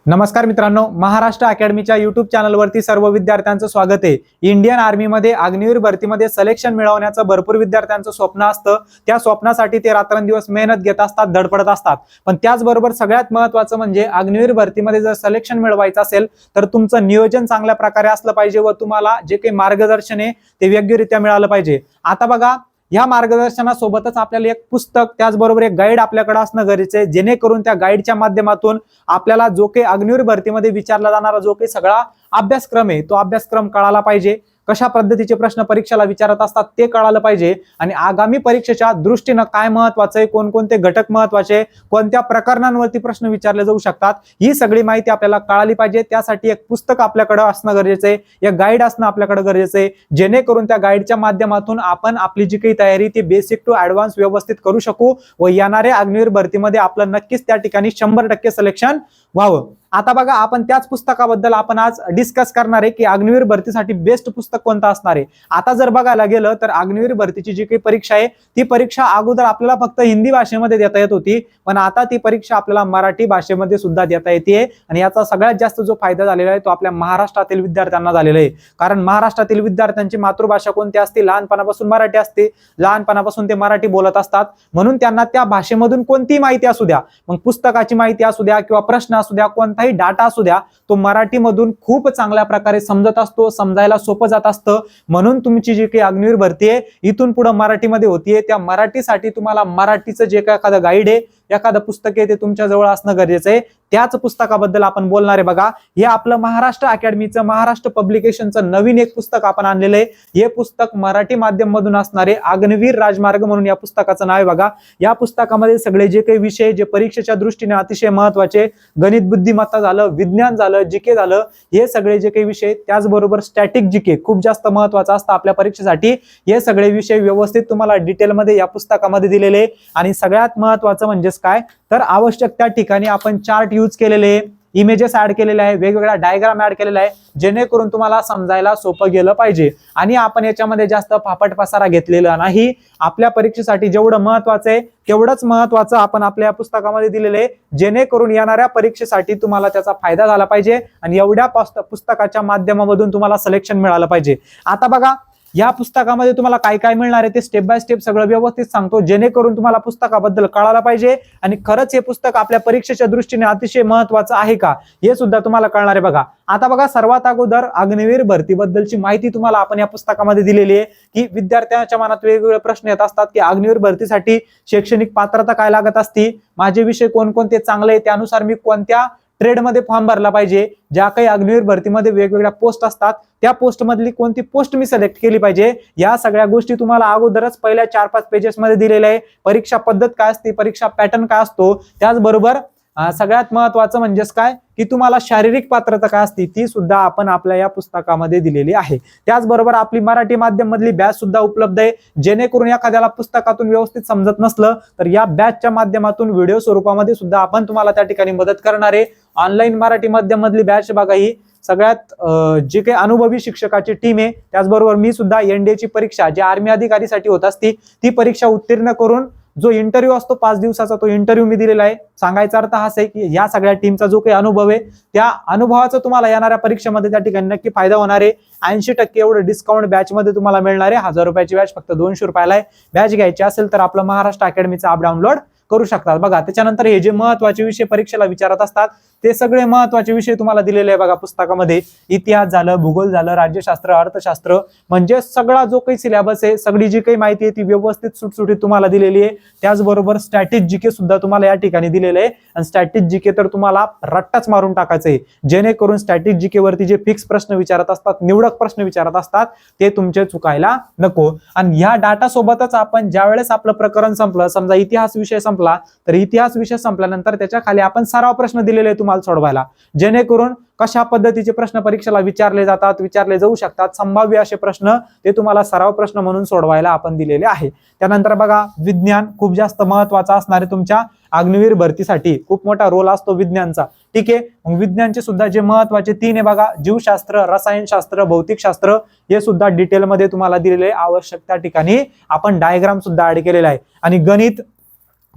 नमस्कार मित्रांनो, महाराष्ट्र अकॅडमीच्या युट्यूब चॅनलवरती सर्व विद्यार्थ्यांचं स्वागत आहे। इंडियन आर्मीमध्ये अग्निवीर भरतीमध्ये सिलेक्शन मिळवण्याचं भरपूर विद्यार्थ्यांचं स्वप्न असतं। त्या स्वप्नासाठी ते रात्रंदिवस मेहनत घेत असतात, धडपडत असतात। पण त्याचबरोबर सगळ्यात महत्त्वाचं म्हणजे अग्निवीर भरतीमध्ये जर सिलेक्शन मिळवायचं असेल तर तुमचं नियोजन चांगल्या प्रकारे असलं पाहिजे व तुम्हाला जे काही मार्गदर्शन आहे ते योग्यरित्या मिळालं पाहिजे। आता बघा, या मार्गदर्शनासोबतच आपल्याला एक पुस्तक त्याचबरोबर एक गाईड आपल्याकडे असणं गरजेचं आहे, जेणेकरून त्या गाईडच्या माध्यमातून आपल्याला जो काही अग्निवीर भरतीमध्ये विचारला जाणारा जो काही सगळा अभ्यासक्रम आहे तो अभ्यासक्रम कळाला पाहिजे। कशा पद्धतीचे प्रश्न परीक्षेला विचारत असतात ते कळालं पाहिजे आणि आगामी परीक्षेच्या दृष्टीने काय महत्त्वाचं आहे, कोणकोणते घटक महत्त्वाचे, कोणत्या प्रकरणांवरती प्रश्न विचारले जाऊ शकतात, ही सगळी माहिती आपल्याला कळाली पाहिजे। त्यासाठी एक पुस्तक आपल्याकडे असणं गरजेचं आहे, एक गाईड असणं आपल्याकडे गरजेचं आहे, जेणेकरून त्या गाईडच्या माध्यमातून आपण आपली जी काही तयारी ती बेसिक टू ऍडव्हान्स व्यवस्थित करू शकू व येणाऱ्या अग्निवीर भरतीमध्ये आपलं नक्कीच त्या ठिकाणी 100% सिलेक्शन व्हावं। आता बघा, आपण त्याच पुस्तकाबद्दल आपण आज डिस्कस करणार आहे की अग्निवीर भरतीसाठी बेस्ट पुस्तक कोणतं असणार आहे। आता जर बघायला गेलं तर अग्निवीर भरतीची जी काही परीक्षा आहे ती परीक्षा अगोदर आपल्याला फक्त हिंदी भाषेमध्ये देता येत होती, पण आता ती परीक्षा आपल्याला मराठी भाषेमध्ये सुद्धा देता येते आणि याचा सगळ्यात जास्त जो फायदा झालेला आहे तो आपल्या महाराष्ट्रातील विद्यार्थ्यांना झालेला आहे। कारण महाराष्ट्रातील विद्यार्थ्यांची मातृभाषा कोणती असते? लहानपणापासून मराठी असते, लहानपणापासून ते मराठी बोलत असतात, म्हणून त्यांना त्या भाषेमधून कोणतीही माहिती असू द्या, मग पुस्तकाची माहिती असू द्या किंवा प्रश्न असू द्या, कोणताही डाटा असू द्या, तो मराठीमधून खूप चांगल्या प्रकारे समजत असतो, समजायला सोपं जात असतं। म्हणून तुमची जी काही अग्निवीर भरती आहे इथून पुढे मराठीमध्ये होतीये, त्या मराठीसाठी तुम्हाला मराठीचं जे काही एखादं गाईड आहे, एखादं पुस्तक आहे ते तुमच्या जवळ असणं गरजेचं आहे। त्याच पुस्तकाबद्दल आपण बोलणार आहे। बघा, हे आपलं महाराष्ट्र अकॅडमीचं, महाराष्ट्र पब्लिकेशनचं नवीन एक पुस्तक आपण आणलेलं आहे। हे पुस्तक मराठी माध्यम मधून असणारे अग्निवीर राजमार्ग म्हणून या पुस्तकाचं नाव आहे। बघा, या पुस्तकामध्ये सगळे जे काही विषय जे परीक्षेच्या दृष्टीने अतिशय महत्त्वाचे, गणित बुद्धिमत्ता झालं, विज्ञान झालं, जीके झालं, हे सगळे जे काही विषय, त्याचबरोबर स्टॅटिक जीके खूप जास्त महत्त्वाचं असतं आपल्या परीक्षेसाठी। हे सगळे विषय व्यवस्थित तुम्हाला डिटेलमध्ये या पुस्तकामध्ये दिलेले आणि सगळ्यात महत्त्वाचं म्हणजे काय तर आवश्यक त्या ठिकाणी आपण चार्ट यूज केलेले, इमेजेस ऍड केलेले आहे, वेगवेगळ्या डायग्राम ऍड केलेला आहे, जेणेकरून तुम्हाला समजायला सोपं गेलं पाहिजे। आणि आपण याच्यामध्ये जास्त फापट पसारा घेतलेला नाही। आपल्या परीक्षेसाठी जेवढं महत्त्वाचं आहे तेवढंच महत्त्वाचं आपण आपल्या पुस्तकामध्ये दिलेलं आहे, जेणेकरून येणाऱ्या परीक्षेसाठी तुम्हाला त्याचा फायदा झाला पाहिजे आणि एवढ्या पुस्तकाच्या माध्यमामधून तुम्हाला सिलेक्शन मिळालं पाहिजे। आता बघा, या पुस्तकामध्ये तुम्हाला काय काय मिळणार आहे ते स्टेप बाय स्टेप सगळं व्यवस्थित सांगतो, जेणेकरून तुम्हाला पुस्तकाबद्दल कळायला पाहिजे आणि खरंच हे पुस्तक आपल्या परीक्षेच्या दृष्टीने अतिशय महत्त्वाचं आहे का हे सुद्धा तुम्हाला कळणार आहे। बघा, आता बघा, सर्वात अगोदर अग्निवीर भरतीबद्दलची माहिती तुम्हाला आपण या पुस्तकामध्ये दिलेली आहे की विद्यार्थ्यांच्या मनात वेगवेगळे प्रश्न येत असतात की अग्निवीर भरतीसाठी शैक्षणिक पात्रता काय लागत असती, माझे विषय कोणकोणते चांगले आहे, त्यानुसार मी कोणत्या ट्रेडमध्ये फॉर्म भरला पाहिजे, ज्या काही अग्निवीर भरतीमध्ये वेगवेगळ्या पोस्ट असतात त्या पोस्ट मधली कोणती पोस्ट मी सिलेक्ट केली पाहिजे, या सगळ्या गोष्टी तुम्हाला अगोदरच पहिल्या 4-5 पेजेस मध्ये दिलेल्या आहे। परीक्षा पद्धत काय असते, परीक्षा पॅटर्न काय असतो, त्याचबरोबर सगळ्यात महत्त्वाचं म्हणजेच काय की तुम्हाला शारीरिक पात्रता काय असते ती सुद्धा आपण आपल्या या पुस्तकामध्ये दिलेली आहे। त्याचबरोबर आपली मराठी माध्यम मधली बॅच सुद्धा उपलब्ध आहे, जेणेकरून एखाद्याला पुस्तकातून व्यवस्थित समजत नसलं तर या बॅचच्या माध्यमातून व्हिडिओ स्वरूपामध्ये सुद्धा आपण तुम्हाला त्या ठिकाणी मदत करणार आहे। ऑनलाईन मराठी माध्यम मधली बॅच बघा, ही सगळ्यात जे काही अनुभवी शिक्षकाची टीम आहे, त्याचबरोबर मी सुद्धा एनडीएची परीक्षा जी आर्मी अधिकारीसाठी होत असती ती परीक्षा उत्तीर्ण करून जो इंटरव्ह्यू असतो 5 दिवसाचा तो इंटरव्ह्यू मी दिलेला आहे। सांगायचा अर्थ हाच आहे की या सगळ्या टीमचा जो काही अनुभव आहे त्या अनुभवाचा तुम्हाला येणाऱ्या परीक्षेमध्ये त्या ठिकाणी नक्की फायदा होणार आहे। 80% एवढं डिस्काउंट बॅच मध्ये तुम्हाला मिळणार आहे। 1000 रुपयाची बॅच फक्त 200 रुपयाला आहे। बॅच घ्यायची असेल तर आपलं महाराष्ट्र अकॅडमीचा ॲप डाउनलोड करू शकतात। बघा, त्याच्यानंतर हे जे महत्त्वाचे विषय परीक्षेला विचारत असतात ते सगळे महत्त्वाचे विषय तुम्हाला दिलेले आहे। बघा, पुस्तकामध्ये इतिहास झालं, भूगोल झालं, राज्यशास्त्र, अर्थशास्त्र, म्हणजे सगळा जो काही सिलेबस आहे, सगळी जी काही माहिती आहे ती व्यवस्थित सुटसुटीत तुम्हाला दिलेली आहे। त्याचबरोबर स्टॅटिक जीके सुद्धा तुम्हाला या ठिकाणी दिलेलं आहे आणि स्टॅटिक जीके तर तुम्हाला रट्टाच मारून टाकायचं आहे, जेणेकरून स्टॅटिक जीके वरती जे फिक्स प्रश्न विचारत असतात, निवडक प्रश्न विचारत असतात ते तुमचे चुकायला नको। आणि ह्या डाटा सोबतच आपण ज्यावेळेस आपलं प्रकरण संपलं, समजा इतिहास विषय संपला, तर इतिहास विषय संपल्यानंतर त्याच्या खाली आपण सराव प्रश्न दिलेले तुम्हाला सोडवायला, जेणेकरून कशा पद्धतीचे प्रश्न परीक्षेला विचारले जातात, विचारले जाऊ शकतात, संभाव्य असे प्रश्न ते तुम्हाला सराव प्रश्न म्हणून सोडवायला आपण दिलेले आहे। त्यानंतर बघा, विज्ञान खूप जास्त महत्त्वाचं असणार आहे तुमच्या अग्निवीर भरतीसाठी, खूप मोठा रोल असतो विज्ञानचा। ठीक आहे, मग विज्ञानचे सुद्धा जे महत्त्वाचे 3 आहे बघा, जीवशास्त्र, रसायनशास्त्र, भौतिकशास्त्र, हे सुद्धा डिटेलमध्ये तुम्हाला दिलेले आवश्यक त्या ठिकाणी आपण डायग्राम सुद्धा ऍड केलेला आहे। आणि गणित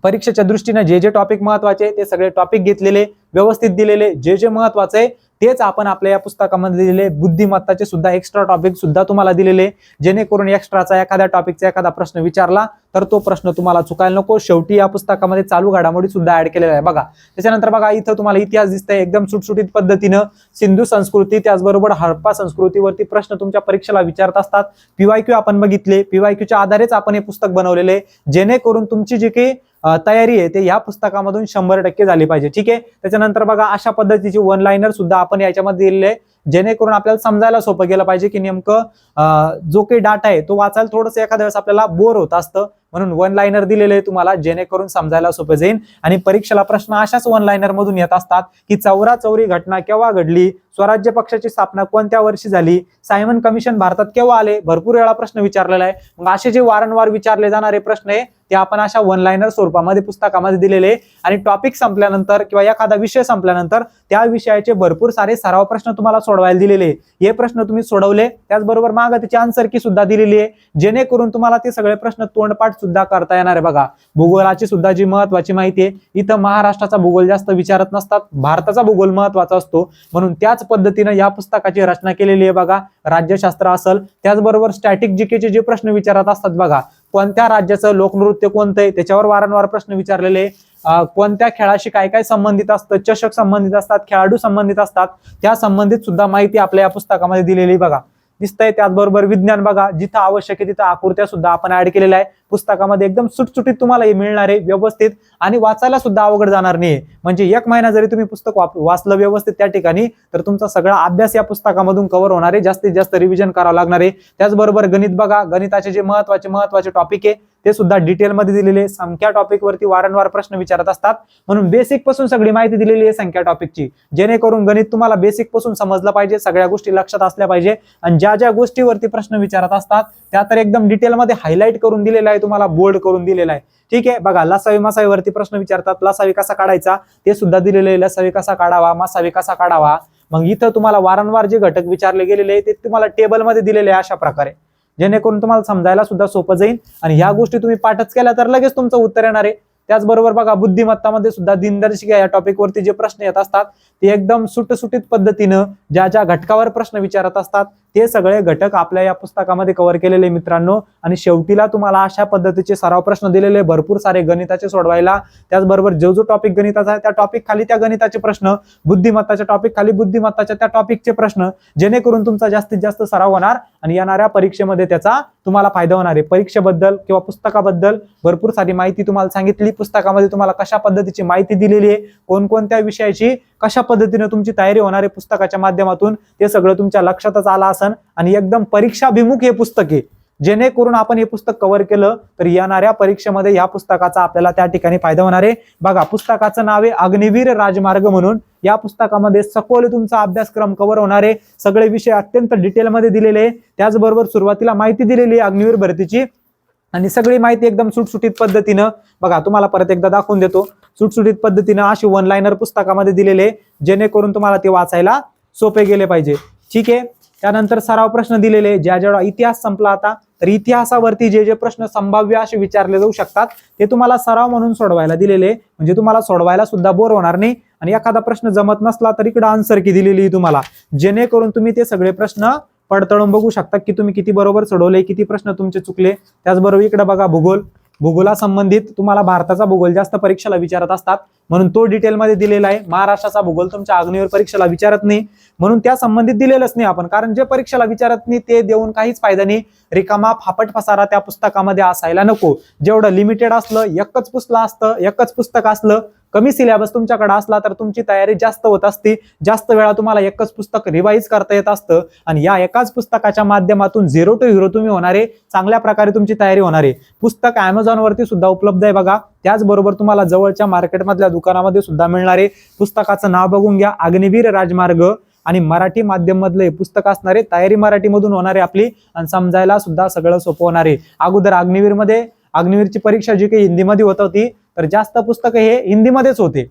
परीक्षेच्या दृष्टीने जे जे टॉपिक महत्वाचे ते सगळे टॉपिक घेतलेले, व्यवस्थित दिलेले, जे जे महत्वाचे आहे तेच आपण आपल्या या पुस्तकामध्ये दिलेले, बुद्धिमत्ताचे सुद्धा एक्स्ट्रा टॉपिक सुद्धा तुम्हाला दिलेले, जेणेकरून एक्स्ट्राचा एखाद्या टॉपिकचा एखादा प्रश्न विचारला तर तो प्रश्न तुम्हाला चुकायला नको। शेवटी या पुस्तकामध्ये चालू घडामोडी सुद्धा ऍड केलेला आहे बघा। त्याच्यानंतर बघा इथं तुम्हाला इतिहास दिसतंय एकदम सुटसुटीत पद्धतीनं, सिंधू संस्कृती त्याचबरोबर हडप्पा संस्कृतीवरती प्रश्न तुमच्या परीक्षेला विचारत असतात। पीवायक्यू आपण बघितले, पीवायक्यूच्या आधारेच आपण हे पुस्तक बनवलेले, जेणेकरून तुमची जी काही तयारी आहे ते या पुस्तकामधून 100% झाली पाहिजे, ठीक आहे। त्याच्यानंतर बघा अशा पद्धतीची वन लाइनर सुद्धा आपण याच्यामध्ये दिलेले, जेणेकरून आपल्याला समजायला सोपं गेलं पाहिजे की नेमकं जो काही डाटा आहे तो वाचायला थोडंसं एखाद्या वेळेस आपल्याला बोर होत असतं, म्हणून वन लाइनर दिलेले आहे तुम्हाला, जेणेकरून समजायला सोपं जाईल। आणि परीक्षेला प्रश्न अशाच वन लाइनर मधून येत असतात की चौरी घटना केव्हा घडली, स्वराज्य पक्षाची स्थापना कोणत्या वर्षी झाली, सायमन कमिशन भारतात केव्हा आले, भरपूर वेळा प्रश्न विचारलेला आहे। मग असे जे वारंवार विचारले जाणारे प्रश्न आहे ते आपण अशा वन लाइनर स्वरूपामध्ये पुस्तकामध्ये दिलेले, आणि टॉपिक संपल्यानंतर किंवा एखादा विषय संपल्यानंतर त्या विषयाचे भरपूर सारे सराव प्रश्न तुम्हाला सोडवायला दिलेले, हे प्रश्न तुम्ही सोडवले, त्याचबरोबर मागे त्याची आन्सर की सुद्धा दिलेली आहे, जेणेकरून तुम्हाला ते सगळे प्रश्न तोंडपाठ सुद्धा करता येणार आहे बघा। भूगोलाची सुद्धा जी महत्वाची माहिती आहे, इथं महाराष्ट्राचा भूगोल जास्त विचारत नसतात, भारताचा भूगोल महत्वाचा असतो, म्हणून त्याच पद्धतीने या पुस्तकाची रचना केलेली आहे बघा। राज्यशास्त्र असेल, त्याचबरोबर स्टॅटिक जीकेचे जे प्रश्न विचारत असतात बघा, कोणत्या राज्याचं लोकनृत्य कोणतं आहे त्याच्यावर वारंवार प्रश्न विचारलेले, कोणत्या खेळाशी काय काय संबंधित असतं, चषक संबंधित असतात, खेळाडू संबंधित असतात, त्या संबंधित सुद्धा माहिती आपल्या या पुस्तकामध्ये दिलेली बघा दिसतंय। त्याचबरोबर विज्ञान बघा, जिथं आवश्यक आहे तिथं आकृत्या सुद्धा आपण ऍड केलेल्या आहे पुस्तकामध्ये, एकदम सुटसुटीत तुम्हाला हे मिळणार आहे व्यवस्थित, आणि वाचायला सुद्धा अवघड जाणार नाही। म्हणजे एक महिना जरी तुम्ही पुस्तक वाचलं व्यवस्थित त्या ठिकाणी तर तुमचा सगळा अभ्यास या पुस्तकामधून कव्हर होणार आहे, जास्तीत जास्त रिव्हिजन करावं लागणार आहे। त्याचबरोबर गणित बघा, गणिताचे जे महत्वाचे टॉपिक आहे ते सुद्धा डिटेलमध्ये दिलेले, संख्या टॉपिक वरती वारंवार प्रश्न विचारत असतात, म्हणून बेसिक पासून सगळी माहिती दिलेली आहे संख्या टॉपिकची, जेणेकरून गणित तुम्हाला बेसिक पासून समजलं पाहिजे, सगळ्या गोष्टी लक्षात असल्या पाहिजे, आणि ज्या ज्या गोष्टीवरती प्रश्न विचारत असतात त्या तर एकदम डिटेलमध्ये हायलाइट करून दिलेला आहे, तुम्हाला बोल्ड करून दिलेला आहे, ठीक आहे। बघा लसावी मसावीवरती प्रश्न विचारतात, लसावी कसा काढायचा ते सुद्धा दिलेले आहे, लसावी कसा काढावा, मसावी कसा काढावा। मग इथं तुम्हाला वारंवार जे घटक विचारले गेलेले ते तुम्हाला टेबलमध्ये दिलेले आहे अशा प्रकारे, जेणेकरून तुम्हाला समजायला सुद्धा सोपं जाईल, आणि ह्या गोष्टी तुम्ही पाठच केल्या तर लगेच तुमचं उत्तर येणार आहे। त्याचबरोबर बघा बुद्धिमत्तामध्ये सुद्धा दिनदर्शिका या टॉपिक वरती जे प्रश्न येत असतात ते एकदम सुटसुटीत पद्धतीनं ज्या ज्या घटकावर प्रश्न विचारत असतात ते सगळे घटक आपल्या या पुस्तकामध्ये कव्हर केलेले मित्रांनो। आणि शेवटीला तुम्हाला अशा पद्धतीचे सराव प्रश्न दिलेले, भरपूर सारे गणिताचे सोडवायला, त्याचबरोबर जो टॉपिक गणिताचा आहे त्या टॉपिक खाली त्या गणिताचे प्रश्न, बुद्धिमत्ताच्या टॉपिक खाली बुद्धिमत्ताच्या त्या टॉपिकचे प्रश्न, जेणेकरून तुमचा जास्तीत जास्त सराव होणार आणि येणाऱ्या परीक्षेमध्ये त्याचा तुम्हाला फायदा होणार आहे। परीक्षेबद्दल किंवा पुस्तकाबद्दल भरपूर सारी माहिती तुम्हाला सांगितली, पुस्तकामध्ये तुम्हाला कशा पद्धतीची माहिती दिलेली आहे, कोणकोणत्या विषयाची कशा पद्धतीने तुमची तयारी होणार आहे पुस्तकाच्या माध्यमातून, ते सगळं तुमच्या लक्षातच आलं असेल, आणि एकदम परीक्षाभिमुख हे पुस्तक आहे, जेणेकरून आपण हे पुस्तक कव्हर केलं तर येणाऱ्या परीक्षेमध्ये या पुस्तकाचा आपल्याला त्या ठिकाणी फायदा होणार आहे। बघा पुस्तकाचं नाव आहे अग्निवीर राजमार्ग म्हणून, या पुस्तकामध्ये सखोल तुमचा अभ्यासक्रम कव्हर होणार आहे, सगळे विषय अत्यंत डिटेलमध्ये दिलेले आहे, त्याचबरोबर सुरुवातीला माहिती दिलेली आहे अग्निवीर भरतीची, आणि सगळी माहिती एकदम सुटसुटीत पद्धतीनं बघा तुम्हाला परत एकदा दाखवून देतो, सुटसुटीत पद्धतीनं अशी वन लाइनर पुस्तकामध्ये दिलेले, जेणेकरून तुम्हाला ते वाचायला सोपे गेले पाहिजे, ठीक आहे। त्यानंतर सराव प्रश्न दिलेले, ज्या जेवढा इतिहास संपला आता तर इतिहासावरती जे जे प्रश्न संभाव्य असे विचारले जाऊ शकतात ते तुम्हाला सराव म्हणून सोडवायला दिलेले, म्हणजे तुम्हाला सोडवायला सुद्धा बोर होणार नाही, आणि एखादा प्रश्न जमत नसला तर इकडे आन्सर की दिलेली तुम्हाला, जेणेकरून तुम्ही ते सगळे प्रश्न पडताळून बघू शकता की तुम्ही किती बरोबर सोडवले, किती प्रश्न तुमचे चुकले। त्याचबरोबर इकडे बघा भूगोलासंबंधित तुम्हाला भारताचा भूगोल जास्त परीक्षेला विचारत असतात, म्हणून तो डिटेलमध्ये दिलेला आहे। महाराष्ट्राचा भूगोल तुमच्या अग्निवीर परीक्षेला विचारत नाही, म्हणून त्या संबंधित दिलेलंच नाही आपण, कारण जे परीक्षेला विचारत नाही ते देऊन काहीच फायदा नाही, रिकामा फापट फसारा त्या पुस्तकामध्ये असायला नको। जेवढं लिमिटेड असलं, एकच पुस्तक असलं, कमी सिलेबस तुमच्याकडे असला तर तुमची तयारी जास्त होत असते, जास्त वेळा तुम्हाला एकच पुस्तक रिवाइज करता येत असतं, आणि या एकाच पुस्तकाच्या माध्यमातून 0 to Hero तुम्ही होणारे, चांगल्या प्रकारे तुमची तयारी होणार आहे। पुस्तक Amazon वरती सुद्धा उपलब्ध आहे बघा, त्याचबरोबर तुम्हाला जवळच्या मार्केटमधल्या दुकानामध्ये सुद्धा मिळणार आहे। पुस्तकाचं नाव बघून घ्या, अग्निवीर राजमार्ग, आणि मराठी माध्यम मधले पुस्तक असणारे, तयारी मराठी मधून होणारे आपली, आणि समजायला सुद्धा सगळं सोपं होणार आहे। अगोदर अग्निवीरची परीक्षा जी काही हिंदीमध्ये होत होती तर जास्त पुस्तकं हे हिंदीमध्येच होते,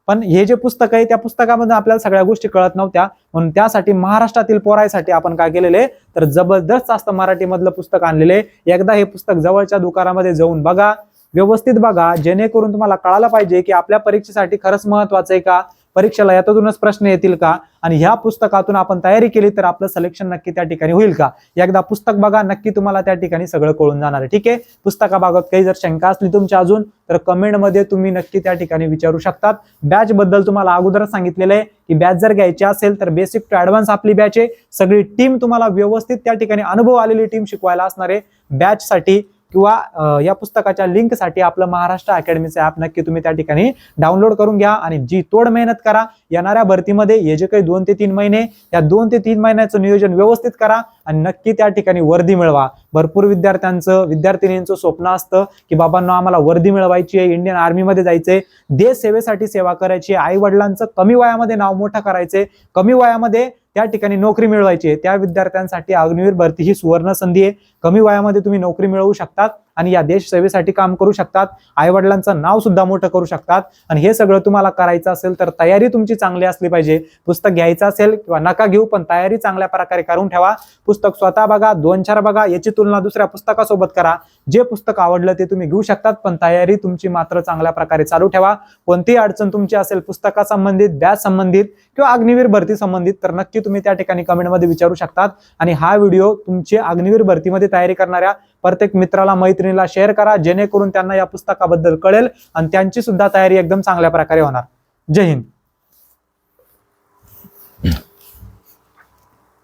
पण हे जे पुस्तक आहे त्या पुस्तकामध्ये आपल्याला सगळ्या गोष्टी कळत नव्हत्या, म्हणून त्यासाठी महाराष्ट्रातील पोरांसाठी आपण काय केलेले तर जबरदस्त असतं मराठी मधलं पुस्तक आणलेले। एकदा हे पुस्तक जवळच्या दुकानामध्ये जाऊन बघा, व्यवस्थित बघा, जेणेकरून तुम्हाला कळायला पाहिजे की आपल्या परीक्षेसाठी खरंच महत्वाचं आहे का, परीक्षेला यातूनच प्रश्न येतील का, आणि ह्या पुस्तकातून आपण तयारी केली तर आपलं सिलेक्शन नक्की त्या ठिकाणी होईल का. एकदा पुस्तक बघा, नक्की तुम्हाला त्या ठिकाणी सगळं कळून जाणार आहे. ठीक आहे, पुस्तकाबाबत काही जर शंका असली तुमच्या अजून तर कमेंटमध्ये तुम्ही नक्की त्या ठिकाणी विचारू शकतात. बॅच बद्दल तुम्हाला अगोदरच सांगितलेलं आहे की बॅच जर घ्यायची असेल तर बेसिक टू ऍडव्हान्स आपली बॅच आहे. सगळी टीम तुम्हाला व्यवस्थित त्या ठिकाणी अनुभव आलेली टीम शिकवायला असणार आहे. बॅच साठी किंवा या पुस्तकाच्या लिंकसाठी आपलं महाराष्ट्र अकॅडमीचं ऍप नक्की तुम्ही त्या ठिकाणी डाउनलोड करून घ्या आणि जी तोड मेहनत करा. येणाऱ्या भरतीमध्ये हे जे काही 2 ते 3 महिने, या 2 ते 3 महिन्याचं नियोजन व्यवस्थित करा आणि नक्की त्या ठिकाणी वर्दी मिळवा. भरपूर विद्यार्थ्यांचं स्वप्न असतं की बाबांनो आम्हाला वर्दी मिळवायची आहे, इंडियन आर्मीमध्ये जायचंय, देश सेवेसाठी सेवा करायची, आई वडिलांचं कमी वयामध्ये नाव मोठं करायचंय, कमी वयामध्ये त्या ठिकाणी नोकरी मिळवायची आहे. त्या विद्यार्थ्यांसाठी अग्निवीर भरती ही सुवर्ण संधी आहे. कमी वयामध्ये तुम्ही नोकरी मिळवू शकतात आणि या देश सेवेसाठी काम करू शकतात, आई वडिलांचं नाव सुद्धा मोठं करू शकतात. आणि हे सगळं तुम्हाला करायचं असेल तर तयारी तुमची चांगली असली पाहिजे. पुस्तक घ्यायचं असेल किंवा नका घेऊ, पण तयारी चांगल्या प्रकारे करून ठेवा. पुस्तक स्वतः बघा, 2-4 बघा, याची तुलना दुसऱ्या पुस्तकासोबत करा. जे पुस्तक आवडलं ते तुम्ही घेऊ शकतात, पण तयारी तुमची मात्र चांगल्या प्रकारे चालू ठेवा. कोणतीही अडचण तुमची असेल पुस्तकासंबंधित, बॅच संबंधित किंवा अग्निवीर भरती संबंधित तर नक्की तुम्ही त्या ठिकाणी कमेंटमध्ये विचारू शकतात. आणि हा व्हिडिओ तुमची अग्निवीर भरतीमध्ये तयारी करणाऱ्या प्रत्येक मित्राला, मैत्रिणीला शेअर करा, जेणेकरून त्यांना या पुस्तकाबद्दल कळेल आणि त्यांची सुद्धा तयारी एकदम चांगल्या प्रकारे होणार. जय हिंद.